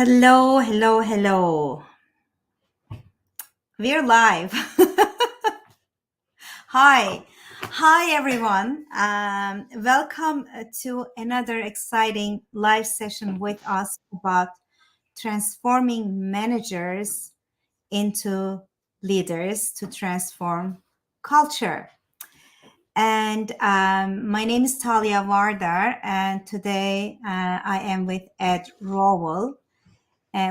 Hello, hello, hello. We're live. Hi. Hi, everyone. Welcome to another exciting live session with us about transforming managers into leaders to transform culture. And my name is Talia Vardar, and today I am with Ed Rowell,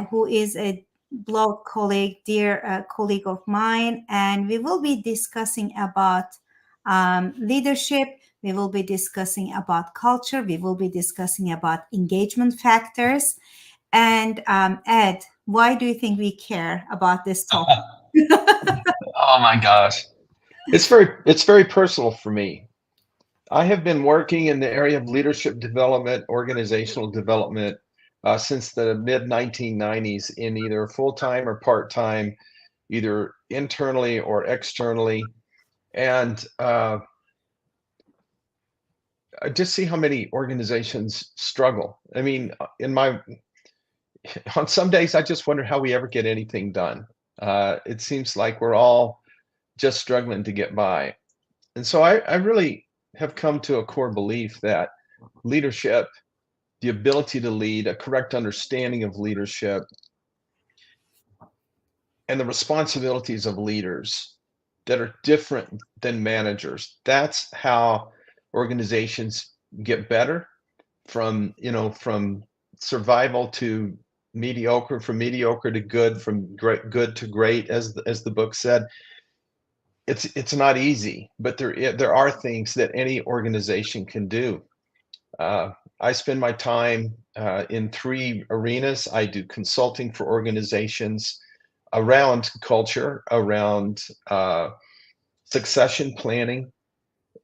who is a blog colleague, dear colleague of mine, and we will be discussing about leadership. We will be discussing about culture. We will be discussing about engagement factors. And Ed, why do you think we care about this topic? Oh my gosh. It's very personal for me. I have been working in the area of leadership development, organizational development since the mid 1990s in either full-time or part-time, either internally or externally. And I just see how many organizations struggle. I mean, on some days, I just wonder how we ever get anything done. It seems like we're all just struggling to get by. And so I really have come to a core belief that leadership, the ability to lead, a correct understanding of leadership, and the responsibilities of leaders that are different than managers. That's how organizations get better from survival to mediocre, from mediocre to good, from good to great, as the book said. It's not easy, but there are things that any organization can do. I spend my time in three arenas. I do consulting for organizations around culture, around succession planning,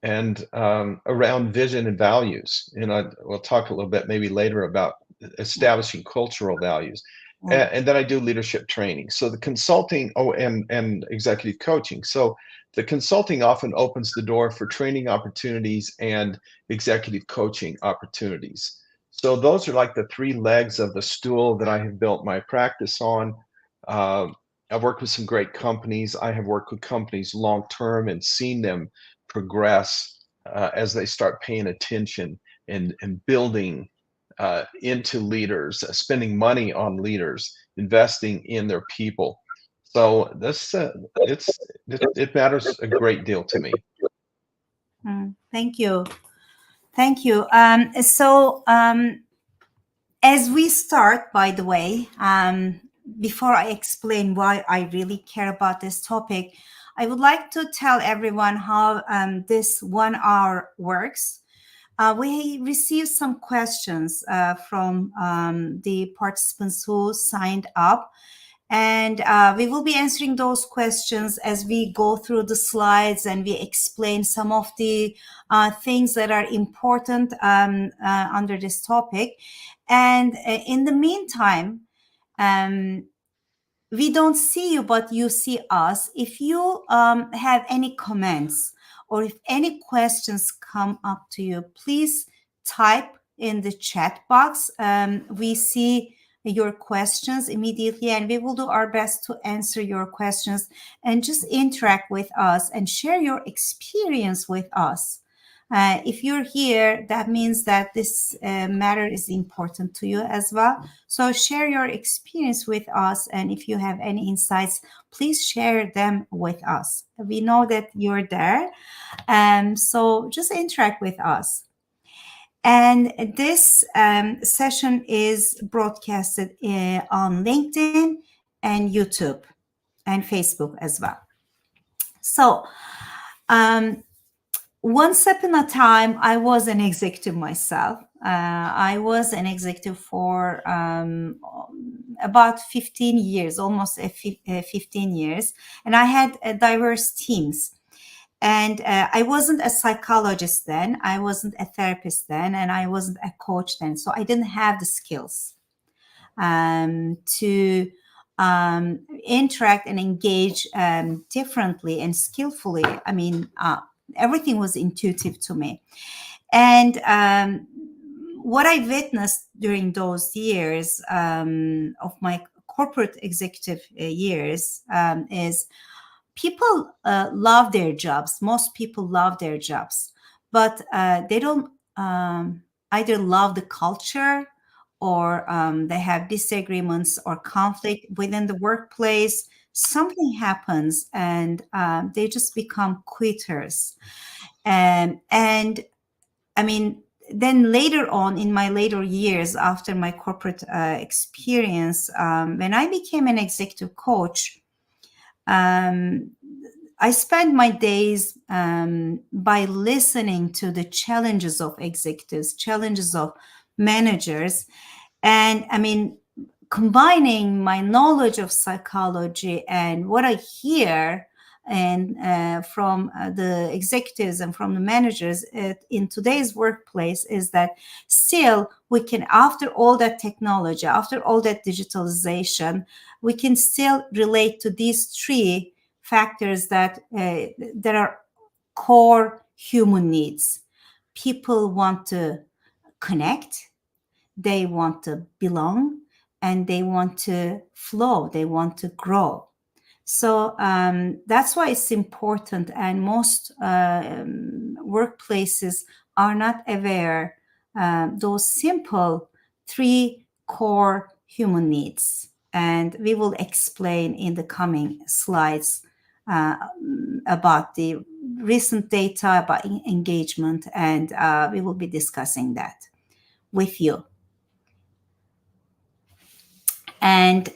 and around vision and values. And we'll talk a little bit maybe later about establishing cultural values. And then I do leadership training. So the consulting, and executive coaching. So the consulting often opens the door for training opportunities and executive coaching opportunities. So those are like the three legs of the stool that I have built my practice on. I've worked with some great companies. I have worked with companies long term and seen them progress as they start paying attention and building into leaders, spending money on leaders, investing in their people. So it matters a great deal to me. Thank you. Thank you. As we start, by the way, before I explain why I really care about this topic, I would like to tell everyone how this 1 hour works. We received some questions from the participants who signed up. And we will be answering those questions as we go through the slides and we explain some of the things that are important under this topic. And in the meantime, we don't see you, but you see us. If you have any comments or if any questions come up to you, please type in the chat box. We see your questions immediately and we will do our best to answer your questions and just interact with us and share your experience with us. If you're here, that means that this matter is important to you as well. So share your experience with us. And if you have any insights, please share them with us. We know that you're there. So just interact with us. And this session is broadcasted on LinkedIn and YouTube and Facebook as well. So, once upon a time, I was an executive myself. I was an executive for about 15 years, almost 15 years. And I had diverse teams. And I wasn't a psychologist then. I wasn't a therapist then. And I wasn't a coach then. So I didn't have the skills to interact and engage differently and skillfully. I mean, everything was intuitive to me. And what I witnessed during those years of my corporate executive years is people love their jobs. Most people love their jobs, but they don't either love the culture, or they have disagreements or conflict within the workplace. Something happens, and they just become quitters. And I mean, then later on in my later years after my corporate experience, when I became an executive coach, um, I spend my days by listening to the challenges of executives, challenges of managers. And I mean, combining my knowledge of psychology and what I hear and from the executives and from the managers in today's workplace is that still we can, after all that technology, after all that digitalization, we can still relate to these three factors that are core human needs. People want to connect, they want to belong, and they want to flow, they want to grow. So that's why it's important, and most workplaces are not aware those simple three core human needs. And we will explain in the coming slides uh, about the recent data about engagement, and we will be discussing that with you. And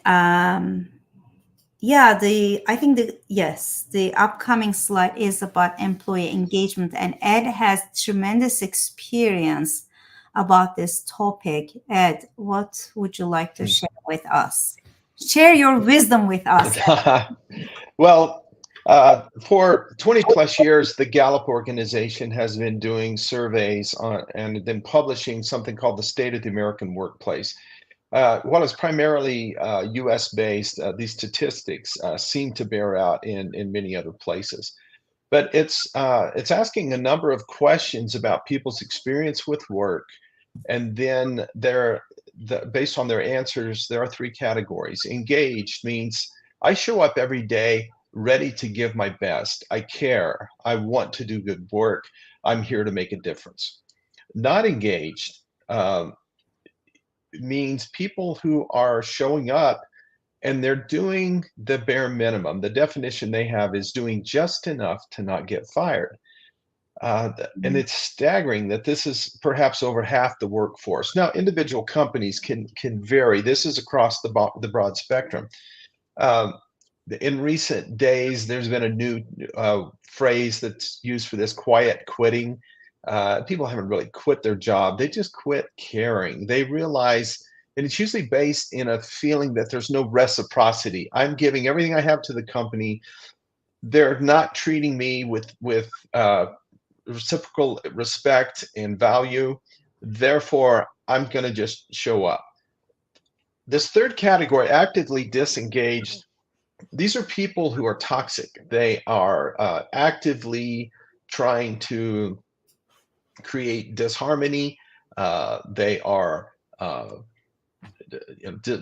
yeah, I think the upcoming slide is about employee engagement, and Ed has tremendous experience about this topic. Ed, what would you like to share with us? Share your wisdom with us. Well, for 20 plus years, the Gallup organization has been doing surveys on, and then publishing something called the State of the American Workplace. While it's primarily US based, these statistics seem to bear out in many other places. But it's asking a number of questions about people's experience with work, and then based on their answers, there are three categories. Engaged means I show up every day ready to give my best. I care. I want to do good work. I'm here to make a difference. Not engaged means people who are showing up and they're doing the bare minimum. The definition they have is doing just enough to not get fired. And it's staggering that this is perhaps over half the workforce. Now, individual companies can vary. This is across the broad spectrum. Um, in recent days, there's been a new phrase that's used for this: quiet quitting. People haven't really quit their job; they just quit caring. They realize, and it's usually based in a feeling that there's no reciprocity. I'm giving everything I have to the company. They're not treating me with reciprocal respect and value. Therefore, I'm going to just show up. This third category, actively disengaged, these are people who are toxic. They are actively trying to create disharmony. They are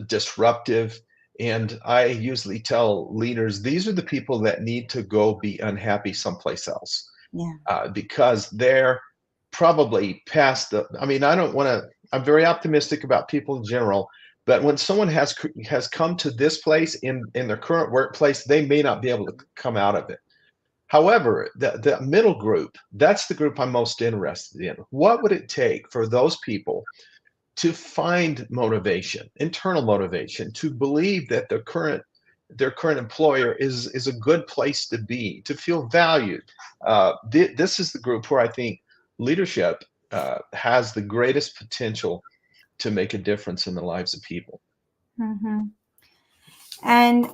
disruptive. And I usually tell leaders, these are the people that need to go be unhappy someplace else. Yeah. Because they're probably past I mean, I don't want to, I'm very optimistic about people in general, but when someone has come to this place in their current workplace, they may not be able to come out of it. However, the middle group, that's the group I'm most interested in. What would it take for those people to find motivation, internal motivation, to believe that their current employer is a good place to be, to feel valued? This is the group where I think leadership has the greatest potential to make a difference in the lives of people. Mm-hmm. And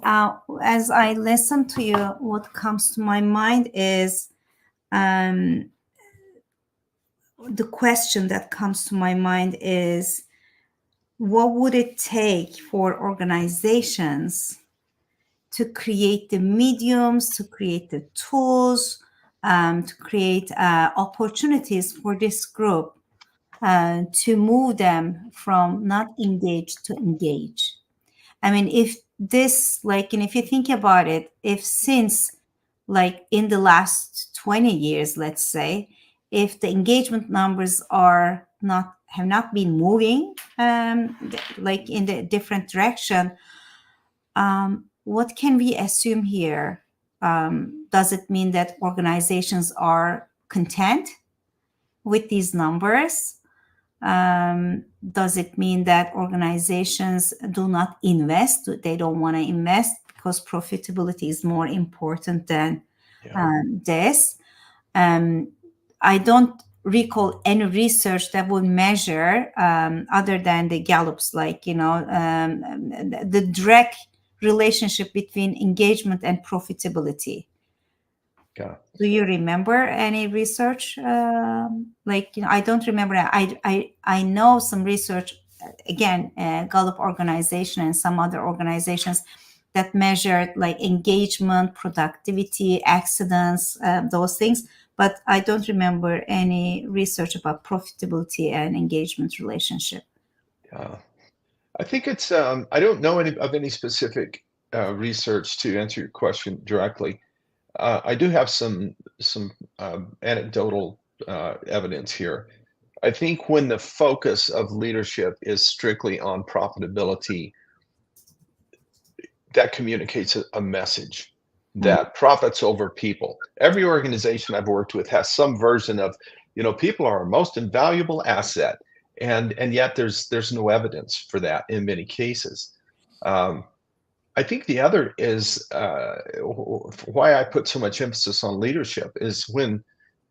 as I listen to you, what comes to my mind is um, the question that comes to my mind is, what would it take for organizations to create the mediums, to create the tools, to create opportunities for this group to move them from not engaged to engage. I mean, if this, like, and if you think about it, if since like in the last 20 years, let's say, if the engagement numbers are not have not been moving like in the different direction, what can we assume here? Does it mean that organizations are content with these numbers? Does it mean that organizations do not invest? They don't want to invest because profitability is more important than Yeah. this? I don't recall any research that would measure, other than the Gallup's, like, the direct relationship between engagement and profitability. Yeah. Do you remember any research? Like, I don't remember. I know some research, again, Gallup organization and some other organizations that measured like engagement, productivity, accidents, those things. But I don't remember any research about profitability and engagement relationship. Yeah. I think it's, I don't know any specific research to answer your question directly. I do have some anecdotal evidence here. I think when the focus of leadership is strictly on profitability, that communicates a message Mm. that profits over people. Every organization I've worked with has some version of, people are our most invaluable asset, and yet there's no evidence for that in many cases. Um, I think the other is why I put so much emphasis on leadership is when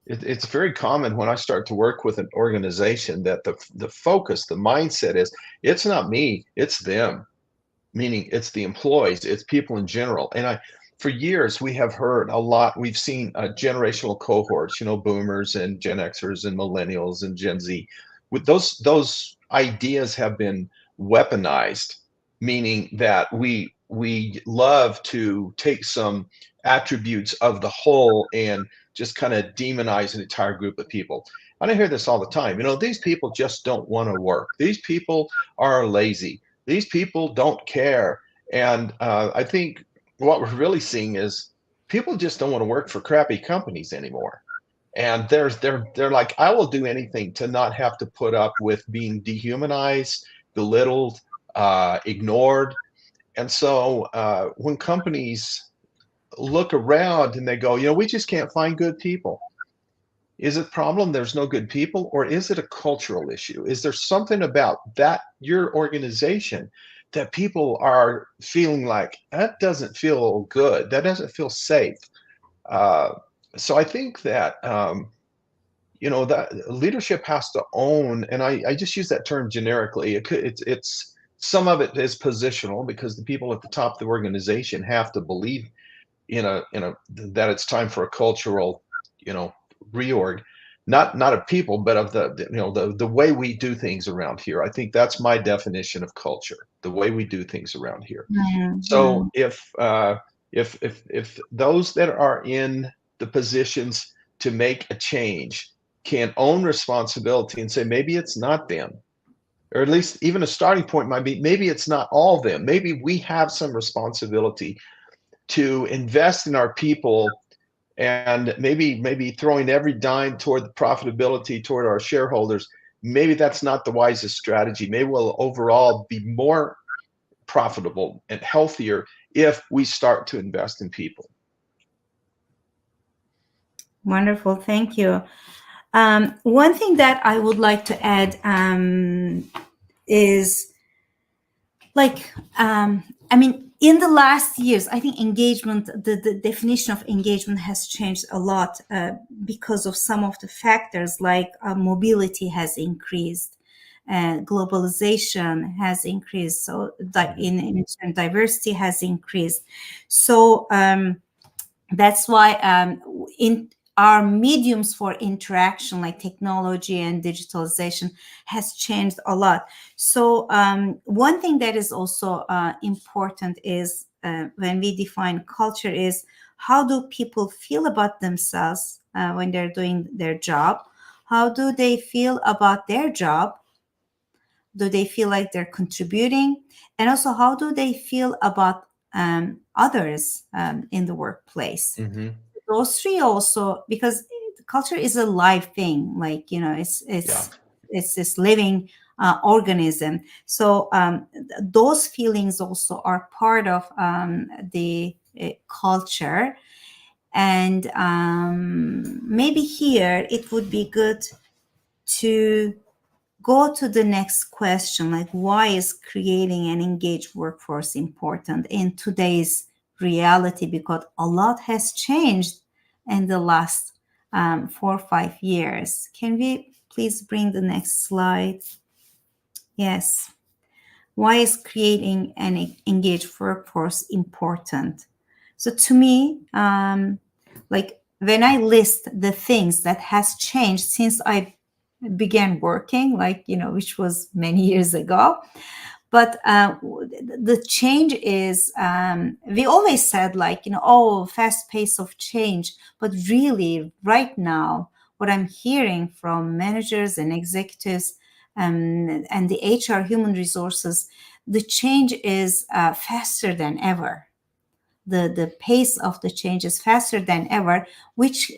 it's very common when I start to work with an organization that the focus, the mindset is it's not me, it's them, meaning it's the employees, it's people in general. And for years, we have heard a lot, we've seen generational cohorts, boomers and Gen Xers and millennials and Gen Z. With those ideas have been weaponized, meaning that we love to take some attributes of the whole and just kind of demonize an entire group of people. And I hear this all the time. These people just don't want to work. These people are lazy. These people don't care. And I think what we're really seeing is people just don't want to work for crappy companies anymore. And they're like, I will do anything to not have to put up with being dehumanized, belittled, ignored. And so when companies look around and they go, we just can't find good people. Is it a problem there's no good people, or is it a cultural issue? Is there something about that, your organization, that people are feeling like that doesn't feel good, that doesn't feel safe? Uh, so I think that that leadership has to own, and I just use that term generically. It's some of it is positional because the people at the top of the organization have to believe in a that it's time for a cultural, reorg, not of people, but of the way we do things around here. I think that's my definition of culture, the way we do things around here. So Mhm. if those that are in the positions to make a change can own responsibility and say maybe it's not them, or at least even a starting point might be maybe it's not all them, maybe we have some responsibility to invest in our people, and maybe throwing every dime toward the profitability toward our shareholders, maybe that's not the wisest strategy. Maybe we'll overall be more profitable and healthier if we start to invest in people. Wonderful, thank you. One thing that I would like to add is like, I mean, in the last years, I think engagement, the definition of engagement has changed a lot because of some of the factors, like mobility has increased, globalization has increased, so that in turn diversity has increased. So that's why in our mediums for interaction like technology and digitalization has changed a lot. So one thing that is also important is when we define culture is how do people feel about themselves when they're doing their job, How do they feel about their job? Do they feel like they're contributing? And also, how do they feel about others in the workplace? Mm-hmm. Those three also, because culture is a live thing, like, Yeah. it's this living organism. So those feelings also are part of the culture. And maybe here it would be good to go to the next question, like, why is creating an engaged workforce important in today's reality? Because a lot has changed in the last 4 or 5 years. Can we please bring the next slide? Yes. Why is creating an engaged workforce important? So to me, like, when I list the things that has changed since I began working, like, which was many years ago. But the change is, we always said, like, oh, fast pace of change. But really, right now, what I'm hearing from managers and executives, and the HR human resources, the change is faster than ever. The pace of the change is faster than ever, which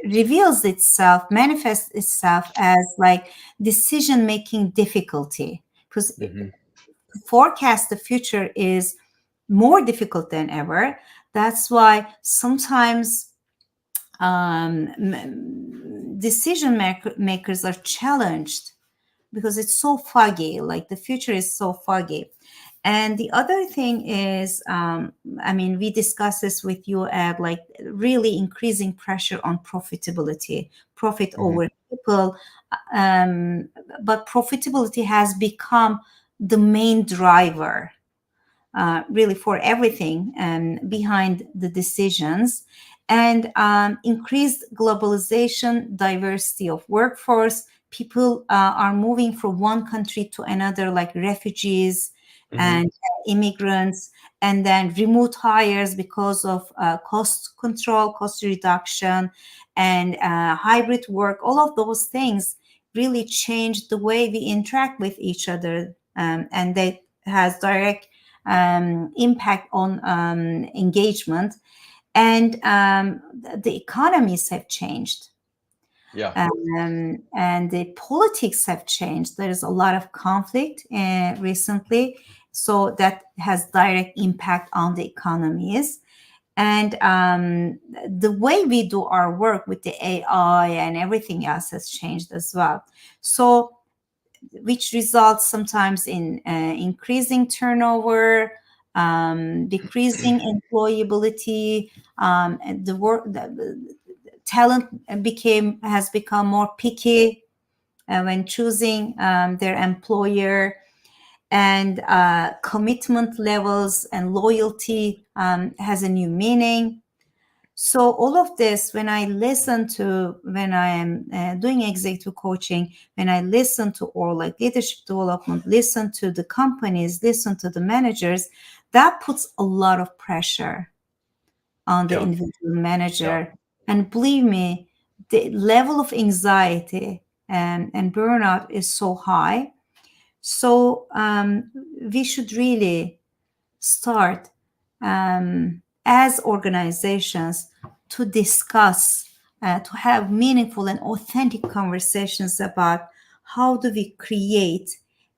reveals itself, manifests itself as like decision making difficulty, because Mm-hmm. to forecast the future is more difficult than ever. That's why sometimes decision makers are challenged because it's so foggy, like the future is so foggy. And the other thing is, I mean, we discussed this with you at, like, really increasing pressure on profitability, profit Mm-hmm. over people. um, but profitability has become the main driver, really, for everything behind the decisions. And increased globalization, diversity of workforce. People are moving from one country to another, like refugees Mm-hmm. and immigrants, and then remote hires because of cost control, cost reduction, and hybrid work. All of those things really change the way we interact with each other, and that has direct impact on engagement. And the economies have changed, Yeah. and the politics have changed. There is a lot of conflict recently, so that has direct impact on the economies. And the way we do our work with the AI and everything else has changed as well. So, which results sometimes in increasing turnover, decreasing employability, and the talent has become more picky when choosing their employer, and commitment levels and loyalty has a new meaning. So all of this, when I am doing executive coaching, when I listen to, or like leadership development, listen to the companies, listen to the managers, that puts a lot of pressure on the Yeah. individual Yeah. manager. And believe me, the level of anxiety and burnout is so high. So we should really start, as organizations, to discuss, to have meaningful and authentic conversations about how do we create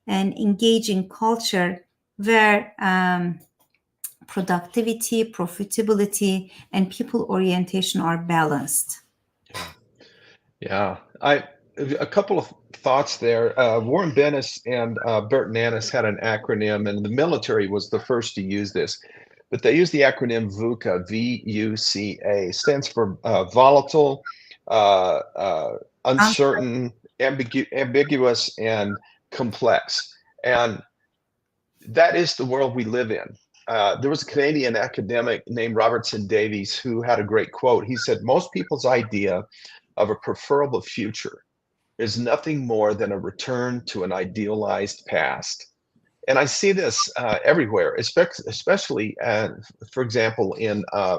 an engaging culture where productivity, profitability, and people orientation are balanced. Yeah. Yeah. A couple of thoughts there. Warren Bennis and Burt Nannis had an acronym, and the military was the first to use this. But they use the acronym VUCA, VUCA, stands for volatile, uh, uh, Um, uncertain, ambiguous, and complex. And that is the world we live in. There was a Canadian academic named Robertson Davies who had a great quote. He said, most people's idea of a preferable future is nothing more than a return to an idealized past. And I see this everywhere, especially, for example, in uh,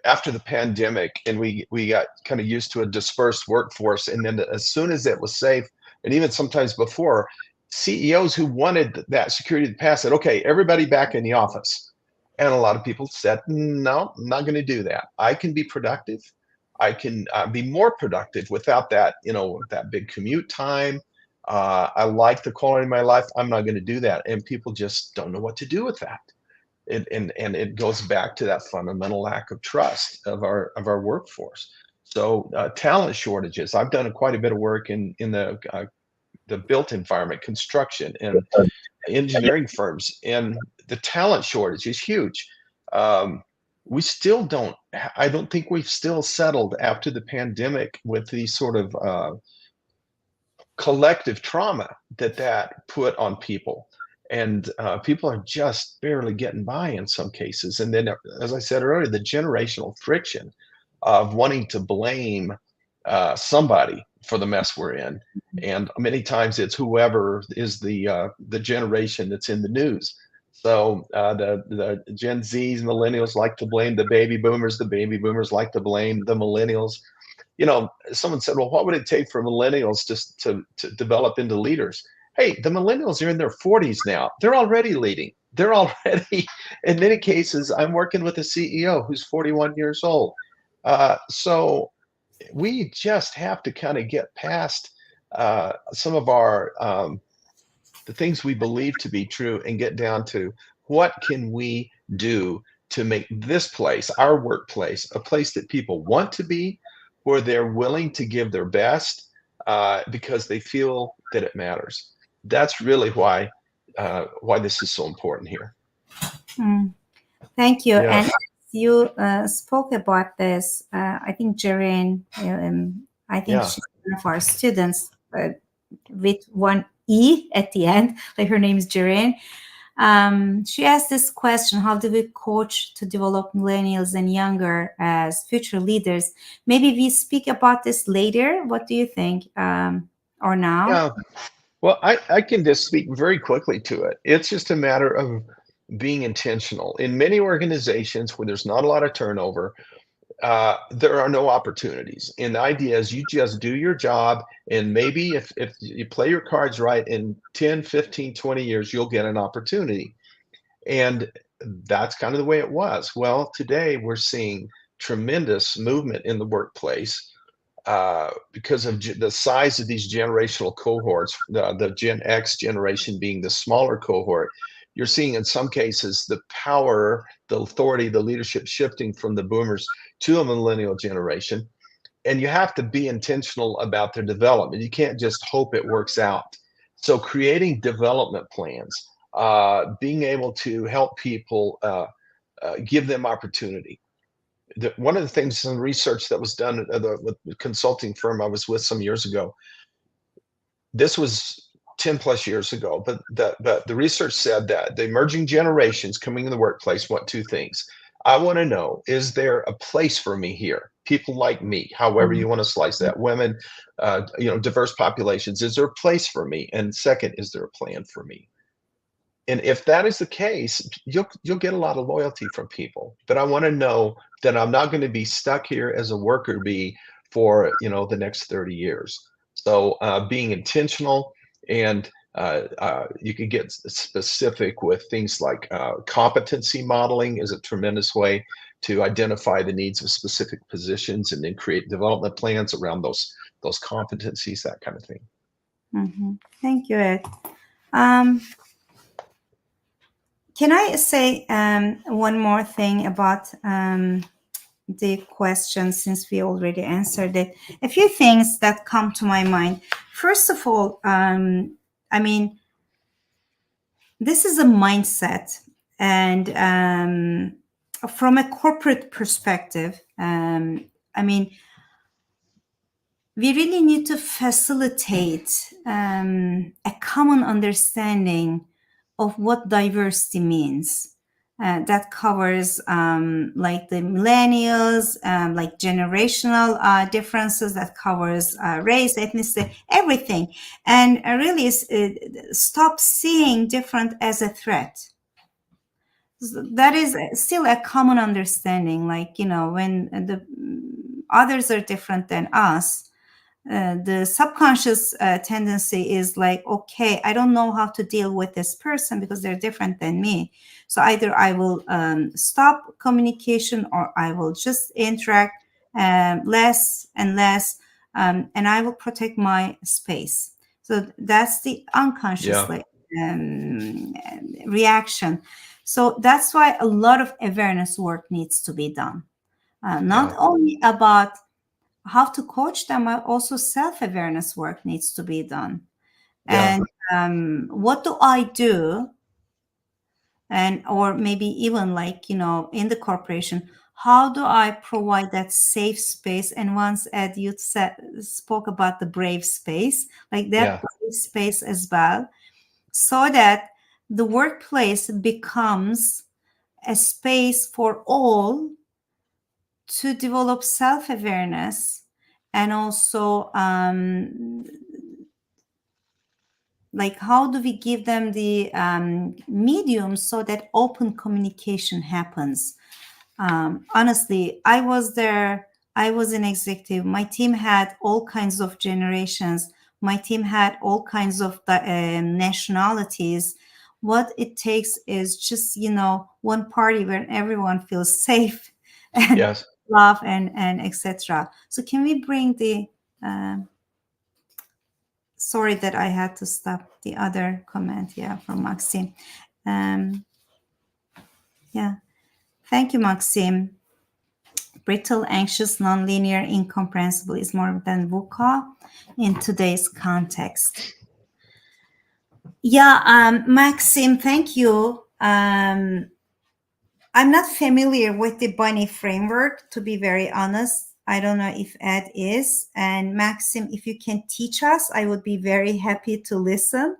after the pandemic, and we got kind of used to a dispersed workforce, and then as soon as it was safe, and even sometimes before, CEOs who wanted that security to pass said, okay, everybody back in the office. And a lot of people said, no, I'm not going to do that. I can be productive. I can be more productive without that, that big commute time. I like the quality of my life. I'm not going to do that. And people just don't know what to do with that. And it goes back to that fundamental lack of trust of our workforce. So talent shortages. I've done quite a bit of work in the built environment, construction, and engineering firms, and the talent shortage is huge. We still don't. I don't think we've still settled after the pandemic with these sort of collective trauma that put on people. And people are just barely getting by in some cases. And then, as I said earlier, the generational friction of wanting to blame somebody for the mess we're in. And many times it's whoever is the generation that's in the news. So the Gen Zs, millennials like to blame the baby boomers. The baby boomers like to blame the millennials. Someone said, well, what would it take for millennials to develop into leaders? Hey, the millennials are in their 40s now. They're already leading. They're already, in many cases, I'm working with a CEO who's 41 years old. So we just have to kind of get past some of the things we believe to be true and get down to what can we do to make this place, our workplace, a place that people want to be, where they're willing to give their best because they feel that it matters. That's really why this is so important here. Thank you. Yes. And you spoke about this. I think Jaren, I think Yeah. she's one of our students with one E at the end, like her name is Jaren. She asked this question: how do we coach to develop millennials and younger as future leaders? Maybe we speak about this later. What do you think? Or now? Yeah. Well, I can just speak very quickly to it. It's just a matter of being intentional. In many organizations where there's not a lot of turnover, there are no opportunities. And the idea is you just do your job, and maybe if you play your cards right, in 10, 15, 20 years, you'll get an opportunity. And that's kind of the way it was. Well, today we're seeing tremendous movement in the workplace because of the size of these generational cohorts, the Gen X generation being the smaller cohort. You're seeing in some cases the power, the authority, the leadership shifting from the boomers to a millennial generation. And you have to be intentional about their development. You can't just hope it works out. So creating development plans, being able to help people, give them opportunity. One of the things in research that was done at the consulting firm I was with some years ago, this was 10 plus years ago, but the research said that the emerging generations coming in the workplace want two things. I want to know, is there a place for me here? People like me, however you want to slice that, women, diverse populations, is there a place for me? And second, is there a plan for me? And if that is the case, you'll get a lot of loyalty from people. But I want to know that I'm not going to be stuck here as a worker bee for the next 30 years. So being intentional, and you can get specific with things like competency modeling is a tremendous way to identify the needs of specific positions and then create development plans around those competencies, that kind of thing. Mm-hmm. Thank you, Ed. Um, Can I say one more thing about the question, since we already answered it? A few things that come to my mind. First of all, I mean, this is a mindset. And from a corporate perspective, I mean, we really need to facilitate a common understanding of what diversity means. That covers like the millennials, like generational differences, that covers race, ethnicity, everything. And really stop seeing different as a threat. That is still a common understanding. Like, when the others are different than us, the subconscious tendency is like, okay, I don't know how to deal with this person because they're different than me. So either I will stop communication, or I will just interact less and less, and I will protect my space. So that's the unconscious, Yeah, like, reaction. So that's why a lot of awareness work needs to be done, not yeah, only about how to coach them, but also self-awareness work needs to be done. yeah, And what do I do? And or maybe even, like, in the corporation, how do I provide that safe space? And once Ed, you spoke about the brave space, like that yeah, brave space as well, so that the workplace becomes a space for all to develop self-awareness, and also, like, how do we give them the medium so that open communication happens? Honestly, I was there. I was an executive. My team had all kinds of generations. My team had all kinds of nationalities. What it takes is just, one party where everyone feels safe and yes. love, and etc. So can we bring the sorry that I had to stop the other comment, yeah, from Maxim. Um, yeah, thank you, Maxim. Brittle, anxious, nonlinear, incomprehensible is more than VUCA in today's context. Yeah, Maxim, thank you. I'm not familiar with the Bunny framework, to be very honest. I don't know if Ed is. And Maxim, if you can teach us, I would be very happy to listen.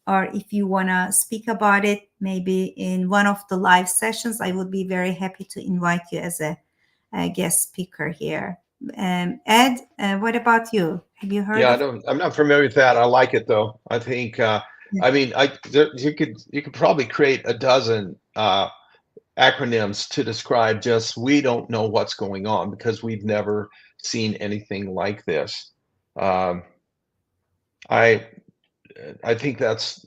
Or if you want to speak about it, maybe in one of the live sessions, I would be very happy to invite you as a guest speaker here. Ed, what about you? Have you heard Yeah, of? I'm not familiar with that. I like it though. I think, Yeah. I mean, you could probably create a dozen acronyms to describe just we don't know what's going on because we've never seen anything like this. Um, I I think that's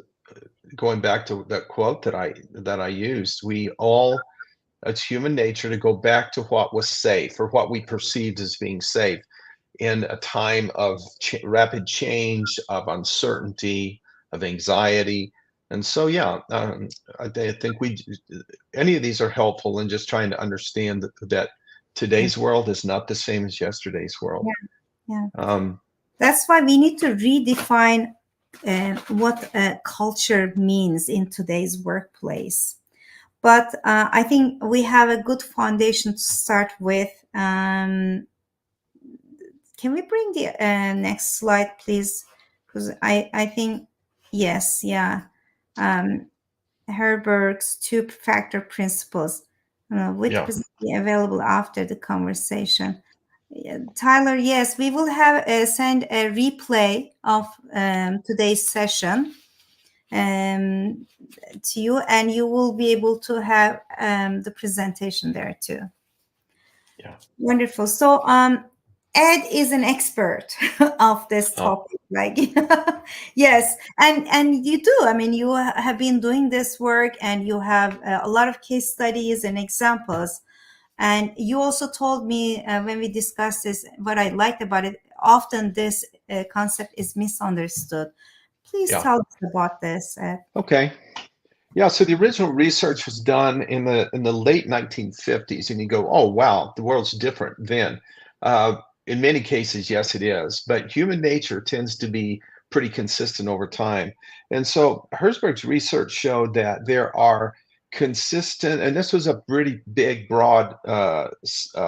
going back to that quote that I used. We all It's human nature to go back to what was safe or what we perceived as being safe in a time of rapid change, of uncertainty, of anxiety. And so, yeah, I think any of these are helpful in just trying to understand that Yeah. today's world is not the same as yesterday's world. Yeah. Yeah. Um, That's why we need to redefine what culture means in today's workplace. But I think we have a good foundation to start with. Can we bring the next slide, please? Because I think, yes, yeah. Um, Herbert's two-factor principles, with yeah, be available after the conversation. Yeah, Tyler, yes, we will have send a replay of today's session um, to you, and you will be able to have the presentation there too. yeah. Wonderful. So, Ed is an expert of this Oh, topic. Like, yes, and you do. I mean, you have been doing this work, and you have a lot of case studies and examples. And you also told me when we discussed this, what I liked about it. Often, this concept is misunderstood. Please yeah. tell us about this, Ed. Okay. Yeah, so the original research was done in the late 1950s, and you go, "Oh, wow, the world's different then." Uh, in many cases, yes, it is, but human nature tends to be pretty consistent over time. And so Herzberg's research showed that there are consistent, and this was a pretty big, broad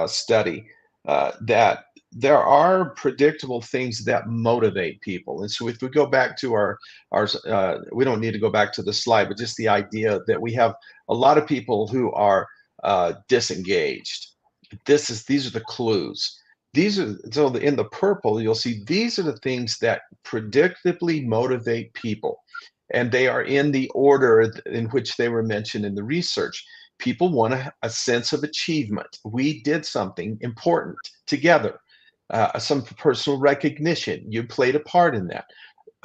study, that there are predictable things that motivate people. And so if we go back to our we don't need to go back to the slide, but just the idea that we have a lot of people who are disengaged. These are the clues. These are in the purple, you'll see these are the things that predictably motivate people. and they are in the order in which they were mentioned in the research. People want a sense of achievement. We did something important together, some personal recognition. You played a part in that.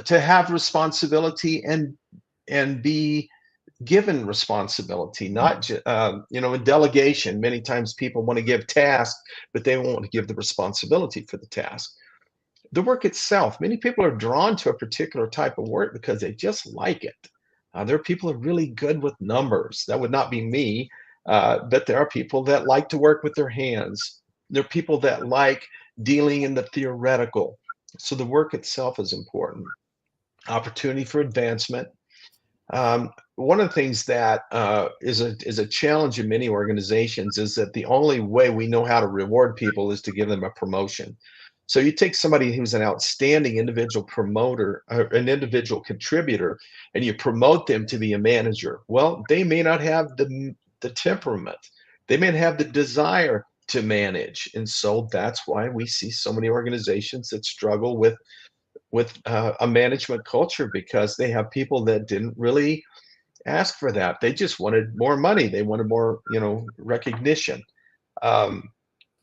To have responsibility and be given responsibility, not in delegation. Many times people want to give tasks, but they won't want to give the responsibility for the task. The work itself, many people are drawn to a particular type of work because they just like it. There are people who are really good with numbers. That would not be me, but there are people that like to work with their hands. There are people that like dealing in the theoretical. So the work itself is important. Opportunity for advancement. One of the things that is a challenge in many organizations is that the only way we know how to reward people is to give them a promotion. So you take somebody who's an outstanding individual promoter, or an individual contributor, and you promote them to be a manager. Well, they may not have the temperament. They may not have the desire to manage, and so that's why we see so many organizations that struggle with a management culture, because they have people that didn't really ask for that. They just wanted more money. They wanted more, recognition. Um,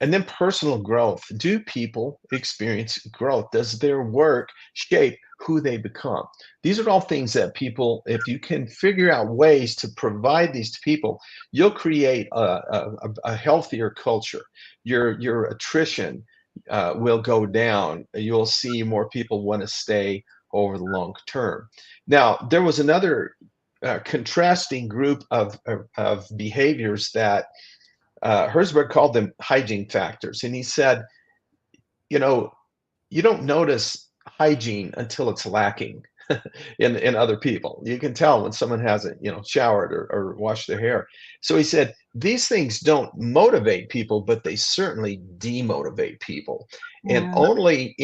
and then personal growth. Do people experience growth? Does their work shape who they become? These are all things that people, if you can figure out ways to provide these to people, you'll create a healthier culture. Your attrition will go down. You'll see more people want to stay over the long term. Now, there was another contrasting group of behaviors that Herzberg called them hygiene factors. And he said, you know, you don't notice hygiene until it's lacking in other people. You can tell when someone hasn't, showered or washed their hair. So he said, these things don't motivate people, but they certainly demotivate people. And Mm, only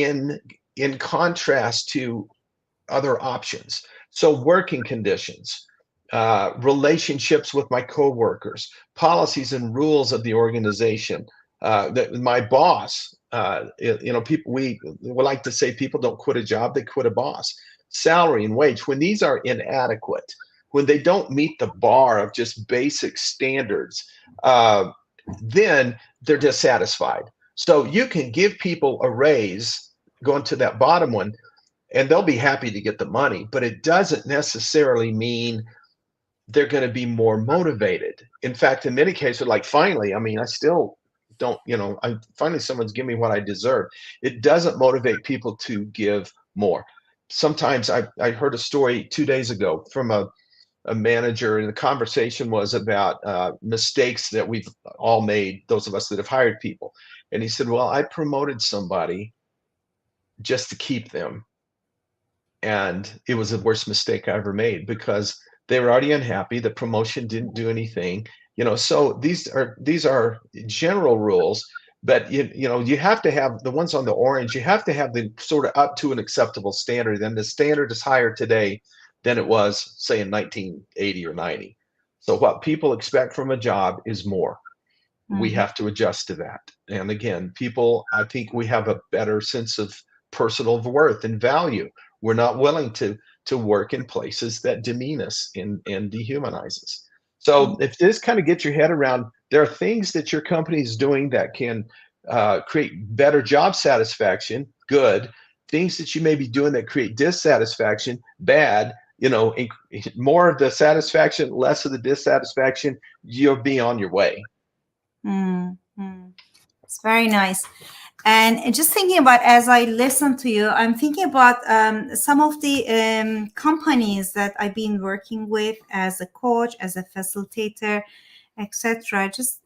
in contrast to other options. So working conditions, relationships with my coworkers, policies and rules of the organization, my boss. People, we like to say people don't quit a job, they quit a boss. Salary and wage, when these are inadequate, when they don't meet the bar of just basic standards, then they're dissatisfied. So you can give people a raise, going to that bottom one, and they'll be happy to get the money, but it doesn't necessarily mean they're going to be more motivated. In fact, in many cases, like, finally, I mean, I still don't, I finally someone's giving me what I deserve. It doesn't motivate people to give more. Sometimes I heard a story 2 days ago from a manager, and the conversation was about mistakes that we've all made, those of us that have hired people. And he said, well, I promoted somebody just to keep them, and it was the worst mistake I ever made, because they were already unhappy. The promotion didn't do anything, So these are general rules, but you have to have the ones on the orange. You have to have the sort of up to an acceptable standard, and the standard is higher today than it was, say, in 1980 or 90. So what people expect from a job is more. We mhm, have to adjust to that. And again, people, I think we have a better sense of personal worth and value. We're not willing to work in places that demean us and dehumanize us. So if this kind of gets your head around, there are things that your company is doing that can create better job satisfaction, good. Things that you may be doing that create dissatisfaction, bad. More of the satisfaction, less of the dissatisfaction, you'll be on your way. mm, mm. It's very nice. And just thinking about, as I listen to you, I'm thinking about some of the companies that I've been working with as a coach, as a facilitator, etc. Just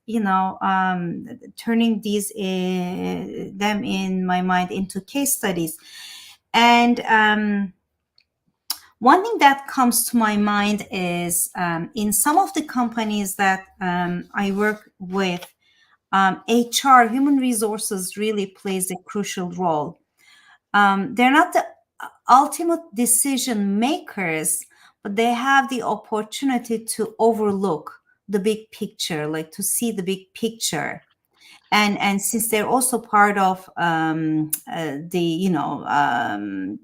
turning these them in my mind into case studies. And one thing that comes to my mind is in some of the companies that I work with, HR, human resources, really plays a crucial role. They're not the ultimate decision makers, but they have the opportunity to overlook the big picture, like to see the big picture. And since they're also part of the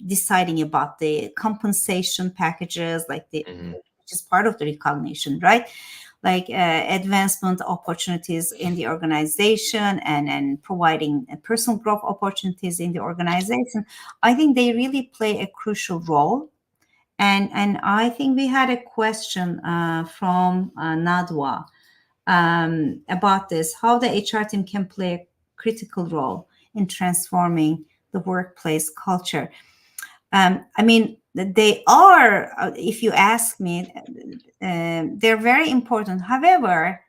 deciding about the compensation packages, like which is part of the recognition, right? Like advancement opportunities in the organization, and providing personal growth opportunities in the organization. I think they really play a crucial role. And I think we had a question from Nadwa about this, how the HR team can play a critical role in transforming the workplace culture. I mean, they are, if you ask me, they're very important. However,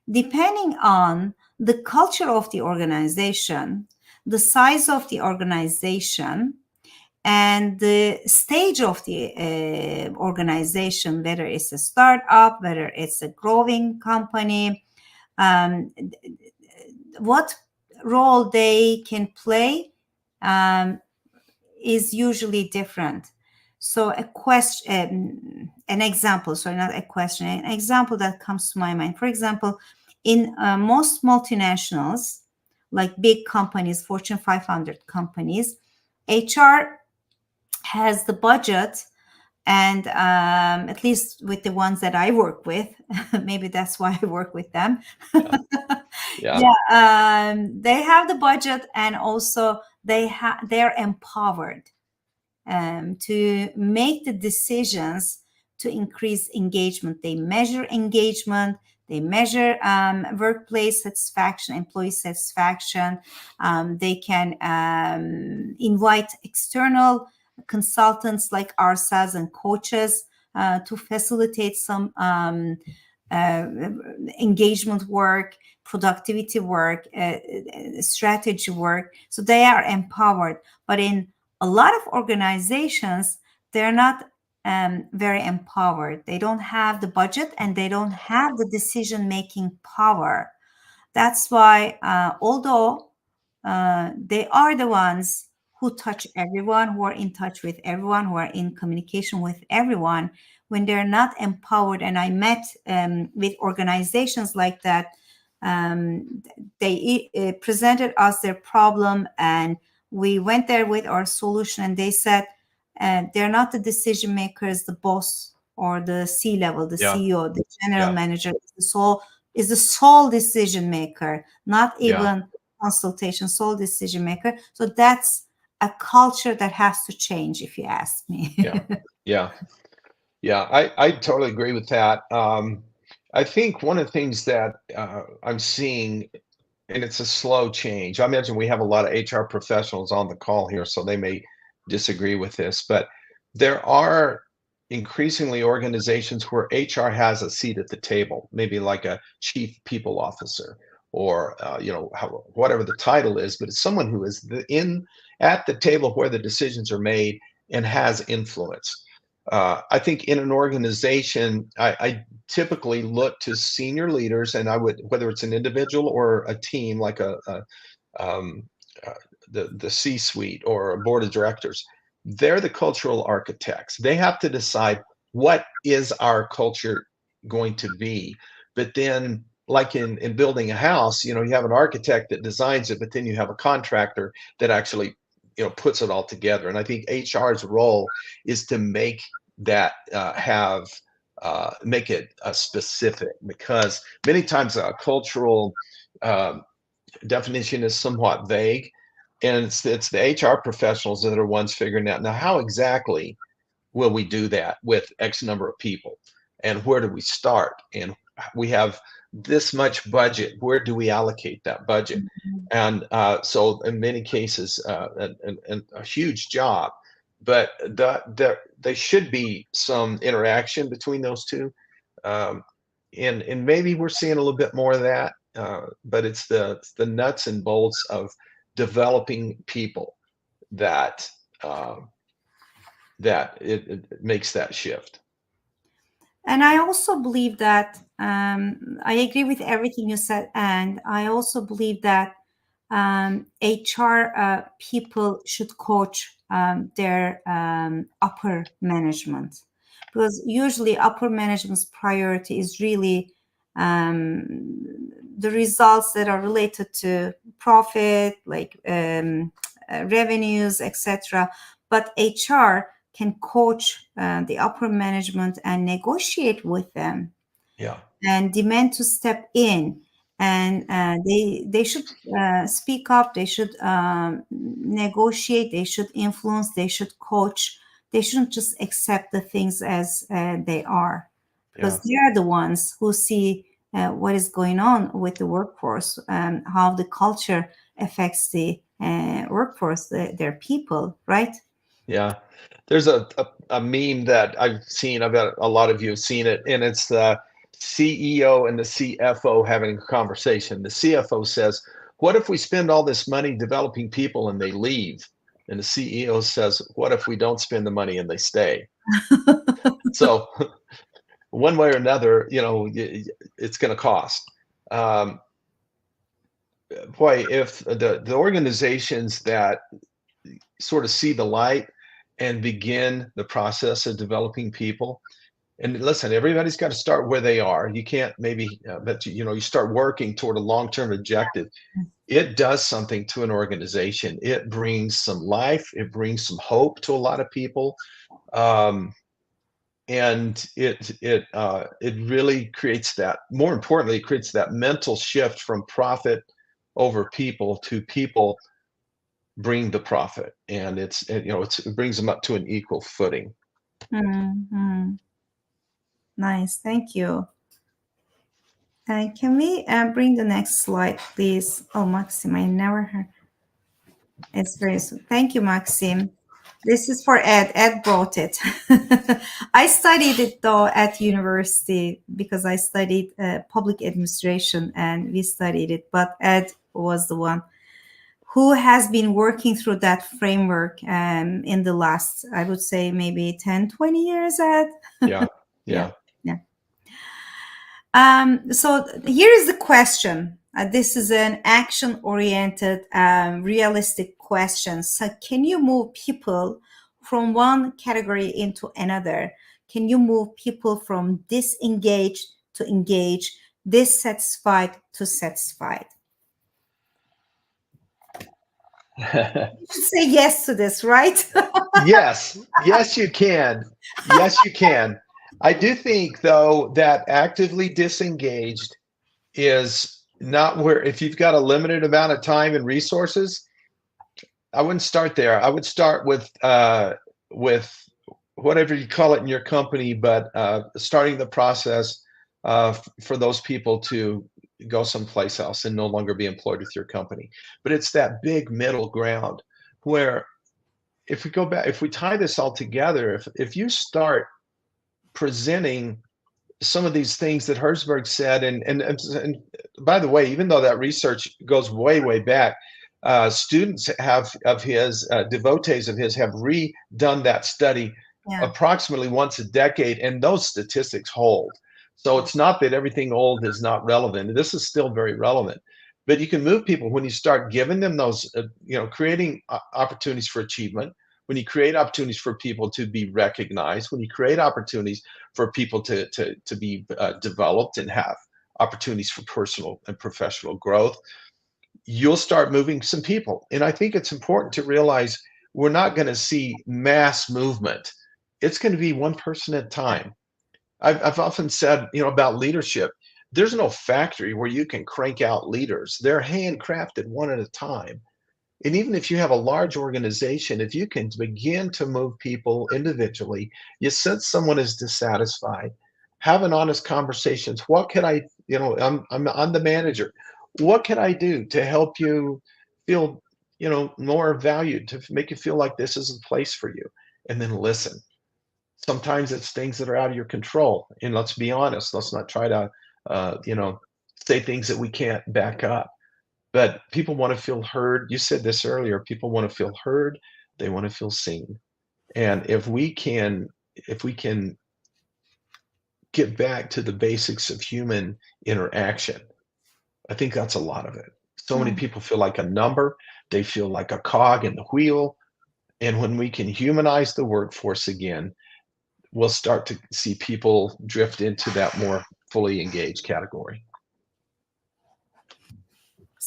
depending on the culture of the organization, the size of the organization, and the stage of the organization, whether it's a startup, whether it's a growing company, um, what role they can play um, is usually different. So a question, an example, sorry, not a question, an example that comes to my mind. For example, in most multinationals, like big companies, Fortune 500 companies, HR has the budget, and at least with the ones that I work with, maybe that's why I work with them. Yeah. Yeah. Yeah, they have the budget, and also they're empowered to make the decisions to increase engagement. They measure engagement, they measure workplace satisfaction, employee satisfaction. They can invite external consultants like ourselves and coaches to facilitate some uh, engagement work, productivity work, strategy work. So they are empowered. But in a lot of organizations, they're not very empowered. They don't have the budget, and they don't have the decision making power. That's why, although they are the ones who touch everyone, who are in touch with everyone, who are in communication with everyone, when they're not empowered, and I met with organizations like that, they presented us their problem, and we went there with our solution, and they said they're not the decision makers, the boss or the C level, the Yeah. CEO, the general Yeah. manager is the sole decision maker, not Yeah. even consultation, sole decision maker. So that's a culture that has to change, if you ask me. Yeah. Yeah. Yeah. I totally agree with that. I think one of the things that I'm seeing, and it's a slow change. I imagine we have a lot of HR professionals on the call here, so they may disagree with this, but there are increasingly organizations where HR has a seat at the table, maybe like a chief people officer, or whatever the title is, but it's someone who is in at the table where the decisions are made and has influence. I think in an organization, I typically look to senior leaders, and I would, whether it's an individual or a team, like um, uh, the C-suite or a board of directors. They're the cultural architects. They have to decide what is our culture going to be. But then, like in building a house, you have an architect that designs it, but then you have a contractor that actually puts it all together. And I think HR's role is to make that make it specific, because many times a cultural um, definition is somewhat vague, and it's the HR professionals that are ones figuring out, now how exactly will we do that with X number of people, and where do we start, and we have this much budget, where do we allocate that budget? And so in many cases, a huge job, but there should be some interaction between those two. um, and maybe we're seeing a little bit more of that, but it's the nuts and bolts of developing people that it makes that shift. And I also believe that I agree with everything you said, and I also believe that HR people should coach their upper management, because usually upper management's priority is really um, the results that are related to profit, like revenues, etc. But HR can coach the upper management and negotiate with them Yeah. and demand to step in, and they should speak up, they should negotiate, they should influence, they should coach. They shouldn't just accept the things as they are, because Yeah. they are the ones who see what is going on with the workforce, how the culture affects the workforce, their people, right? Yeah. There's a meme that I've seen. I bet a lot of you have seen it, and it's the CEO and the CFO having a conversation. The CFO says, "What if we spend all this money developing people and they leave?" And the CEO says, "What if we don't spend the money and they stay?" So one way or another, it's going to cost. Um, Boy, if the organizations that sort of see the light and begin the process of developing people. And listen, everybody's got to start where they are. You can't maybe, but you start working toward a long-term objective. It does something to an organization. It brings some life. It brings some hope to a lot of people, and it really creates that. More importantly, it creates that mental shift from profit over people to people bring the profit, and it brings them up to an equal footing. Mhm. Nice, thank you. Can we bring the next slide, please? Oh, Maxim, I never heard. It's very sweet. Thank you, Maxim. This is for Ed. Ed brought it. I studied it though at university because I studied public administration and we studied it. But Ed was the one who has been working through that framework in the last, I would say, maybe 10, 20 years, Ed. Yeah, Yeah. yeah. Yeah. So here is the question. This is an action-oriented, realistic question. So can you move people from one category into another? Can you move people from disengaged to engaged, dissatisfied to satisfied? You should say yes to this, right? Yes, yes, you can. Yes, you can. I do think, though, that actively disengaged is not where, if you've got a limited amount of time and resources, I wouldn't start there. I would start with whatever you call it in your company, but starting the process for those people to go someplace else and no longer be employed with your company. But it's that big middle ground where, if we go back, if we tie this all together, if you start presenting some of these things that Herzberg said, and by the way, even though that research goes way, way back, students have of his, devotees of his, have redone that study Yeah. approximately once a decade, and those statistics hold. So it's not that everything old is not relevant. This is still very relevant. But you can move people when you start giving them those, creating opportunities for achievement, when you create opportunities for people to be recognized, when you create opportunities for people to be developed and have opportunities for personal and professional growth, you'll start moving some people. And I think it's important to realize we're not going to see mass movement. It's going to be one person at a time. I've often said, about leadership, there's no factory where you can crank out leaders. They're handcrafted one at a time. And even if you have a large organization, if you can begin to move people individually, you sense someone is dissatisfied, have an honest conversations. What can I, I'm the manager. What can I do to help you feel, more valued, to make you feel like this is a place for you? And then listen. Sometimes it's things that are out of your control. And let's be honest, let's not try to, say things that we can't back up, but people want to feel heard. You said this earlier. People want to feel heard. They want to feel seen. And if we can get back to the basics of human interaction, I think that's a lot of it. So many Hmm. people feel like a number. They feel like a cog in the wheel. And when we can humanize the workforce again, we'll start to see people drift into that more fully engaged category.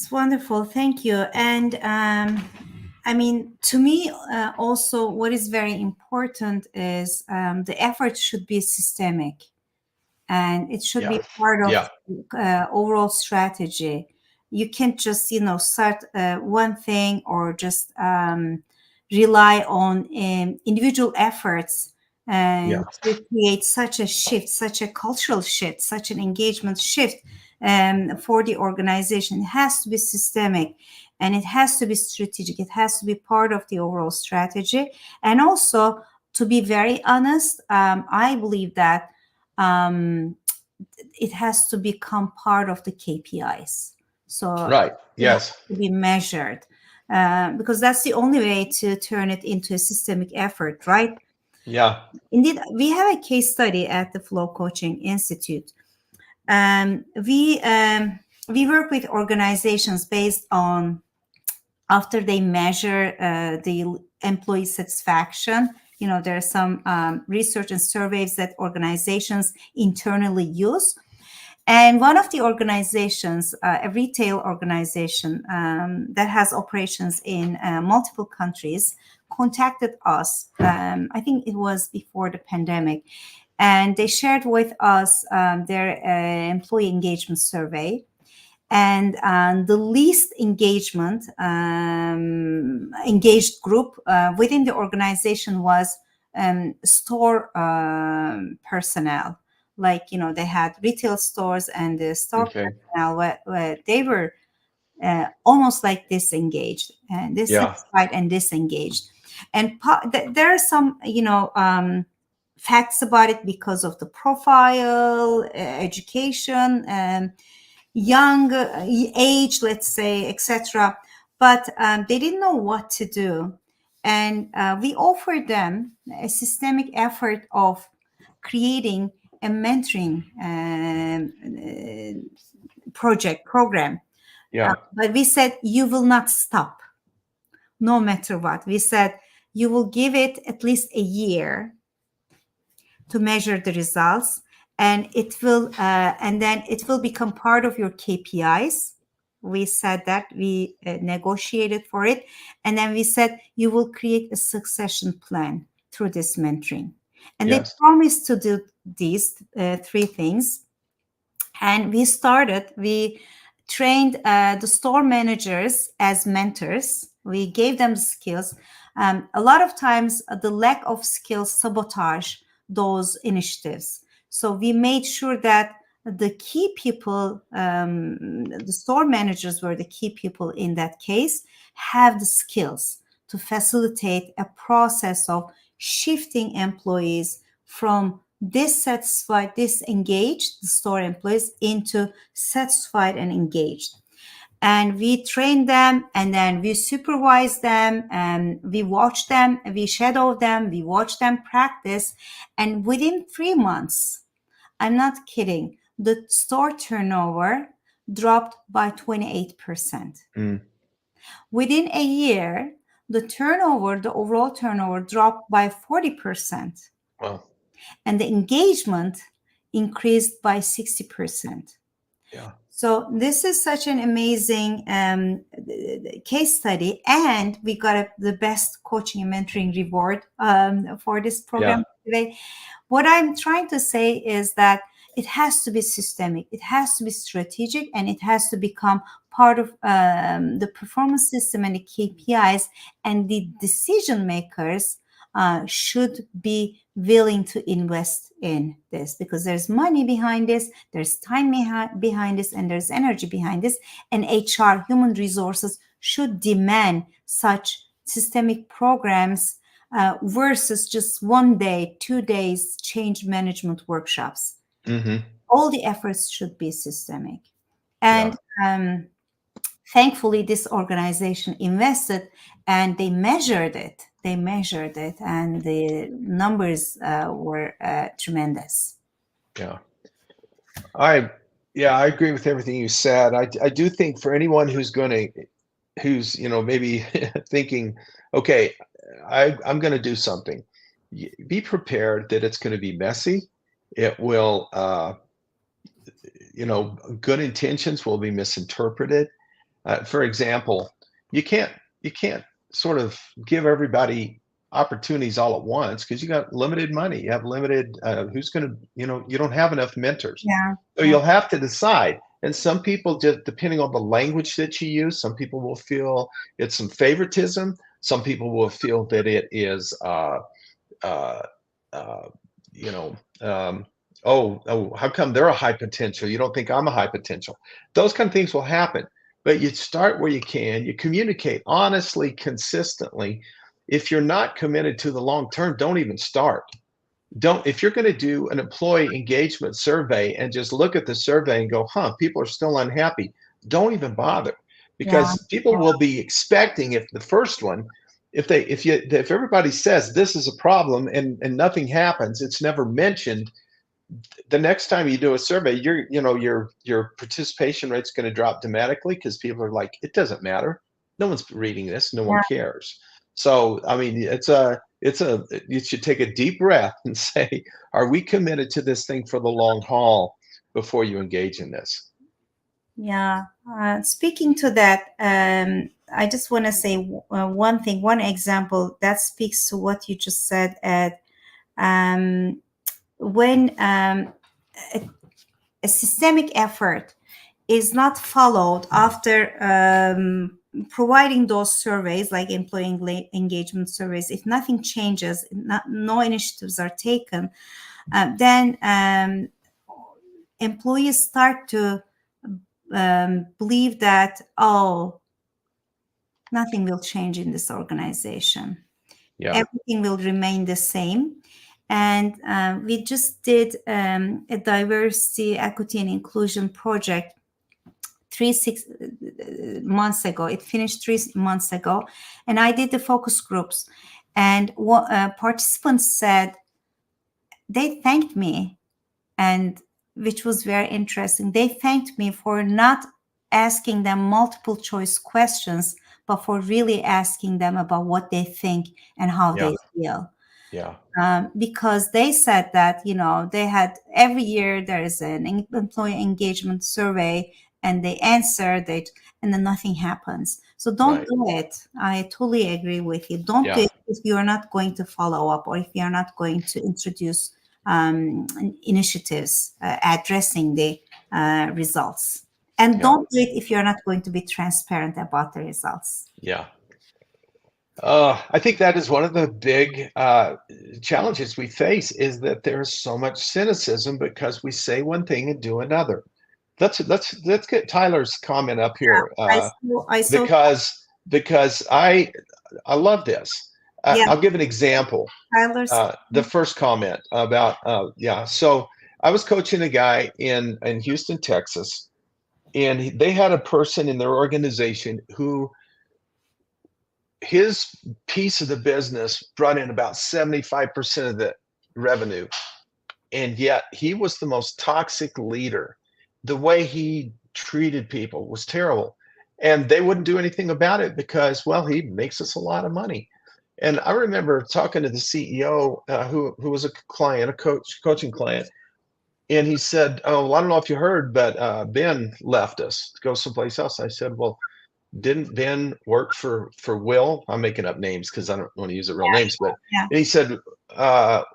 It's wonderful. Thank you. And I mean, to me, also, what is very important is the effort should be systemic, and it should Yeah. be part of Yeah. overall strategy. You can't just, start one thing or just rely on individual efforts Yeah. to create such a shift, such a cultural shift, such an engagement shift for the organization. It has to be systemic and it has to be strategic. It has to be part of the overall strategy. And also, to be very honest, I believe that um, it has to become part of the KPIs. So Right. it has Yes. to be measured because that's the only way to turn it into a systemic effort, right? Yeah. Indeed, we have a case study at the Flow Coaching Institute. Um, we um, we work with organizations based on after they measure the employee satisfaction. There are some research and surveys that organizations internally use. And one of the organizations, a retail organization that has operations in multiple countries, contacted us. I think it was before the pandemic. And they shared with us their employee engagement survey. And the least engaged group within the organization was store personnel. Like, they had retail stores, and the store Okay. personnel where they were almost like disengaged and Yeah. dissatisfied and disengaged. And there are some, facts about it because of the profile, education, young age, let's say, etc. But they didn't know what to do. And we offered them a systemic effort of creating a mentoring program. Yeah. But we said, you will not stop, no matter what. We said, you will give it at least a year to measure the results, and then it will become part of your KPIs. We said that we negotiated for it, and then we said you will create a succession plan through this mentoring, and they Yes. promised to do these three things. And we trained the store managers as mentors. We gave them skills. A lot of times the lack of skills sabotage those initiatives. So we made sure that the key people, the store managers were the key people in that case, have the skills to facilitate a process of shifting employees from dissatisfied, disengaged, the store employees, into satisfied and engaged. And we train them, and then we supervise them, and we watch them, we shadow them, we watch them practice. And within 3 months, I'm not kidding, the store turnover dropped by 28%. Mm. Within a year, the overall turnover dropped by 40%, Well. and the engagement increased by 60%. Yeah. So this is such an amazing case study, and we got the best coaching and mentoring reward for this Yeah. program today. What I'm trying to say is that it has to be systemic, it has to be strategic, and it has to become part of the performance system and the KPIs, and the decision makers should be willing to invest in this, because there's money behind this, there's time behind this, and there's energy behind this. And HR, human resources, should demand such systemic programs versus just 1 day, 2 days change management workshops. Mm-hmm. All the efforts should be systemic. Yeah. And thankfully, this organization invested, and they measured it. And the numbers were tremendous. Yeah. I I agree with everything you said. I do think for anyone who's maybe thinking, okay, I'm going to do something. Be prepared that it's going to be messy. It will, good intentions will be misinterpreted. For example, you can't you can't sort of give everybody opportunities all at once because you got limited money. You have limited who's going to, you don't have enough mentors. Yeah. So Yeah. you'll have to decide. And some people, just depending on the language that you use, some people will feel it's some favoritism. Some people will feel that it is uh, uh, you know, oh, how come they're a high potential? You don't think I'm a high potential? Those kind of things will happen. But you start where you can, you communicate honestly, consistently. If you're not committed to the long term, don't even start. Don't, if you're going to do an employee engagement survey and just look at the survey and go, huh, people are still unhappy, don't even bother, Yeah. because people will be expecting, if the first one, if everybody says this is a problem and nothing happens, it's never mentioned, the next time you do a survey, your participation rate's going to drop dramatically because people are like, it doesn't matter, no one's reading this, no one Yeah. cares. So I mean, it's a you should take a deep breath and say, are we committed to this thing for the long haul before you engage in this? Yeah. Speaking to that, I just want to say one thing, one example that speaks to what you just said, Ed. Um, when a, a systemic effort is not followed after providing those surveys, like employee engagement surveys, if nothing changes, no initiatives are taken, then employees start to believe that, oh, nothing will change in this organization. Yeah. Everything will remain the same. And we just did a diversity, equity, and inclusion project 6 months ago. It finished 3 months ago, and I did the focus groups. And participants said they thanked me, and which was very interesting. They thanked me for not asking them multiple choice questions, but for really asking them about what they think and how Yeah. they feel. Yeah. Because they said that, they had every year there is an employee engagement survey, and they answered it, and then nothing happens. So don't Right. do it. I totally agree with you. Don't do Yeah. it if you're not going to follow up, or if you're not going to introduce initiatives addressing the results. And Yeah. don't do it if you're not going to be transparent about the results. Yeah. I think that is one of the big challenges we face, is that there's so much cynicism because we say one thing and do another. Let's get Tyler's comment up here, I saw, because I love this. yeah, I'll give an example. Tyler's. The first comment about yeah. So I was coaching a guy in Houston, Texas, and they had a person in their organization who, his piece of the business brought in about 75% of the revenue, and yet he was the most toxic leader. The way he treated people was terrible, and they wouldn't do anything about it because, well, he makes us a lot of money. And I remember talking to the CEO, who was a client, a coaching client, and he said, "Oh, well, I don't know if you heard, but Ben left us to go someplace else." I said, "Well, didn't Ben work for Will?" I'm making up names because I don't want to use the real names, but Yeah. and he said,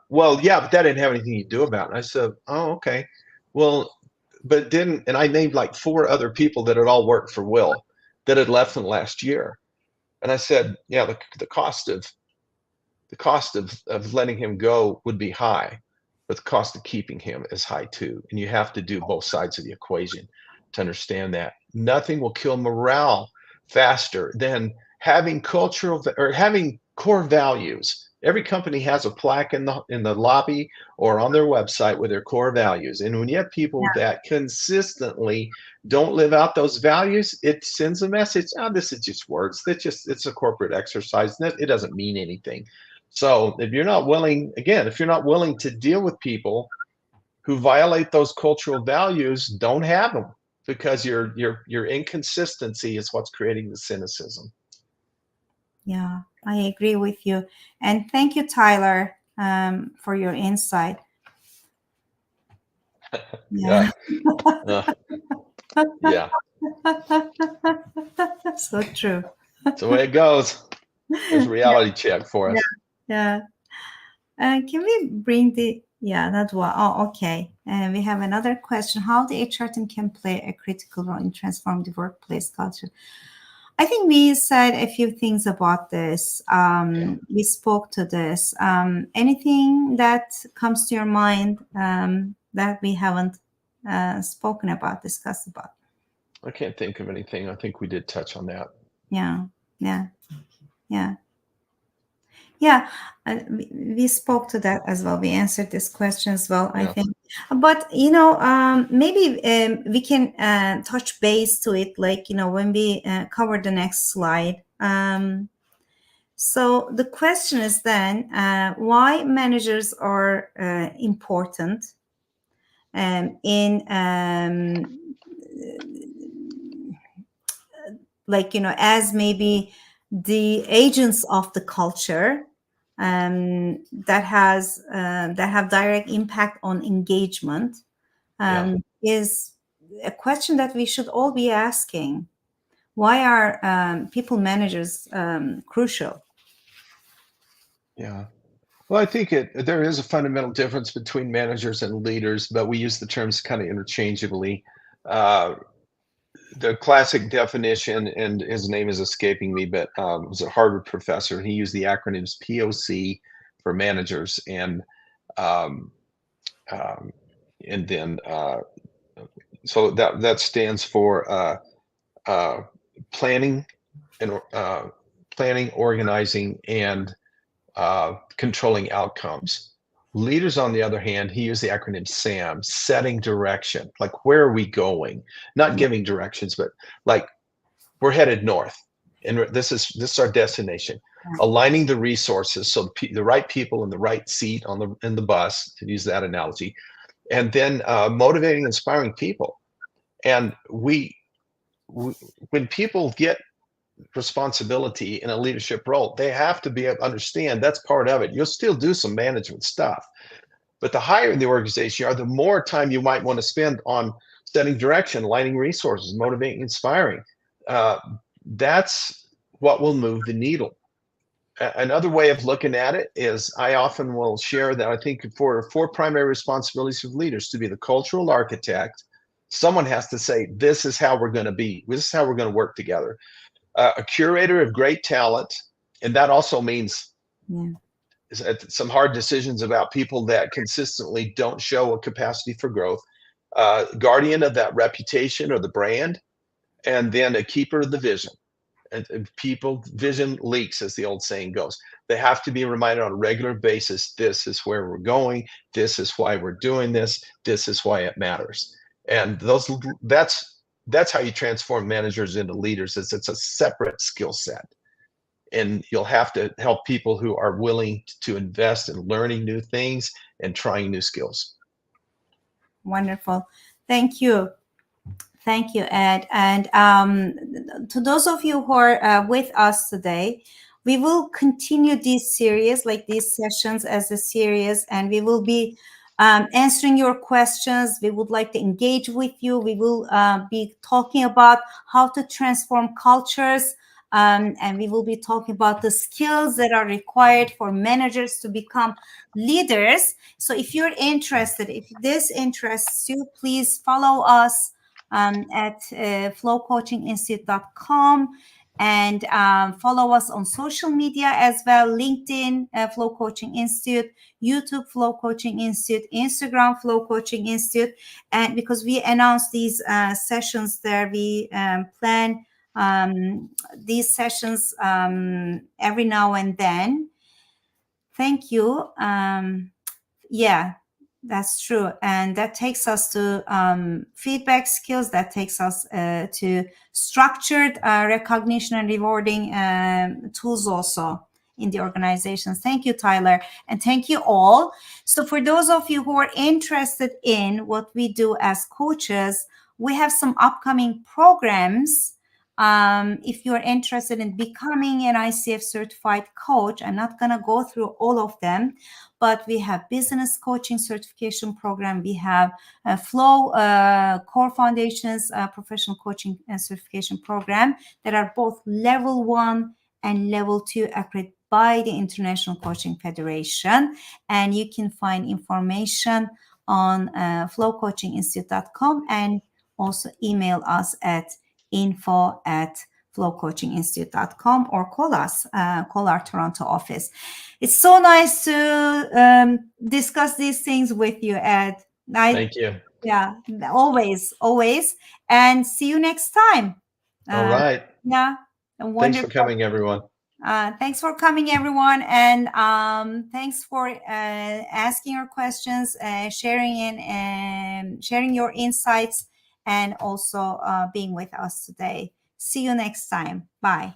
"Well, yeah, but that didn't have anything to do about it." And I said, "Oh, okay. Well, but didn't," and I named like four other people that had all worked for Will that had left in the last year. And I said, "Yeah, the cost of letting him go would be high, but the cost of keeping him is high too. And you have to do both sides of the equation to understand that. Nothing will kill morale faster than having cultural or having core values. Every company has a plaque in the lobby or on their website with their core values. And when you have people that consistently don't live out those values, it sends a message. Oh, this is just words. It's a corporate exercise. It doesn't mean anything. So if you're not willing, again, if you're not willing to deal with people who violate those cultural values, don't have them, because your inconsistency is what's creating the cynicism. Yeah, I agree with you. And thank you, Tyler, for your insight. Yeah. Yeah. Yeah. So true. It's the way it goes. There's a reality check for Yeah, us. yeah. Can we bring the, yeah, that one. Oh, okay. And we have another question. How the HR team can play a critical role in transforming the workplace culture? I think we said a few things about this. Yeah. We spoke to this. Anything that comes to your mind that we haven't spoken about, discussed about? I can't think of anything. I think we did touch on that. Yeah, yeah, yeah. Yeah, we spoke to that as well. We answered this question as well, I Yeah. think. But maybe we can touch base to it, like when we cover the next slide. So the question is then why managers are important in as maybe the agents of the culture that have direct impact on engagement Yeah. is a question that we should all be asking. Why are people managers crucial? Yeah. Well, I think there is a fundamental difference between managers and leaders, but we use the terms kind of interchangeably. Uh, the classic definition, and his name is escaping me, but was a Harvard professor. He used the acronyms POC for managers, um, um, and then so that stands for uh, planning and planning, organizing, and controlling outcomes. Leaders, on the other hand, he used the acronym SAM, setting direction. Like, where are we going? Not Yeah, giving directions, but like, we're headed north, and this is our destination. Aligning the resources so the right people in the right seat in the bus, to use that analogy, and then motivating, inspiring people. And when people get responsibility in a leadership role, they have to be able to understand that's part of it. You'll still do some management stuff, but the higher in the organization you are, the more time you might want to spend on setting direction, aligning resources, motivating, inspiring. Uh, that's what will move the needle. Another way of looking at it is I often will share that I think for four primary responsibilities of leaders: to be the cultural architect. Someone has to say, this is how we're going to be. This is how we're going to work together. A curator of great talent, and that also means yeah, some hard decisions about people that consistently don't show a capacity for growth. Guardian of that reputation or the brand, and then a keeper of the vision. And people, vision leaks, as the old saying goes. They have to be reminded on a regular basis, this is where we're going, this is why we're doing this, this is why it matters. And that's how you transform managers into leaders. It's a separate skill set, and you'll have to help people who are willing to invest in learning new things and trying new skills. wonderful. Thank you. Thank you, Ed. And to those of you who are with us today, we will continue this series, like these sessions as a series, and we will be answering your questions. We would like to engage with you. We will be talking about how to transform cultures. And we will be talking about the skills that are required for managers to become leaders. So if you're interested, if this interests you, please follow us at flowcoachinginstitute.com, and follow us on social media as well: LinkedIn, Flow Coaching Institute; YouTube, Flow Coaching Institute; Instagram, Flow Coaching Institute. And because we announce these sessions there, we plan these sessions every now and then. Thank you. Yeah, that's true. And that takes us to feedback skills, that takes us to structured recognition and rewarding tools also in the organizations. Thank you, Tyler. And thank you all. So for those of you who are interested in what we do as coaches, we have some upcoming programs If you're interested in becoming an ICF certified coach, I'm not going to go through all of them, but we have business coaching certification program. We have Flow Core Foundations professional coaching and certification program that are both level 1 and level 2 accredited by the International Coaching Federation. And you can find information on flowcoachinginstitute.com, and also email us at info@flowcoachinginstitute.com, or call us, call our Toronto office. It's so nice to discuss these things with you, Ed. Thank you. Yeah, always. And see you next time. All right. Yeah. Thanks for coming, everyone. Thanks for coming, everyone, and thanks for asking your questions, sharing your insights, and also being with us today. See you next time. Bye.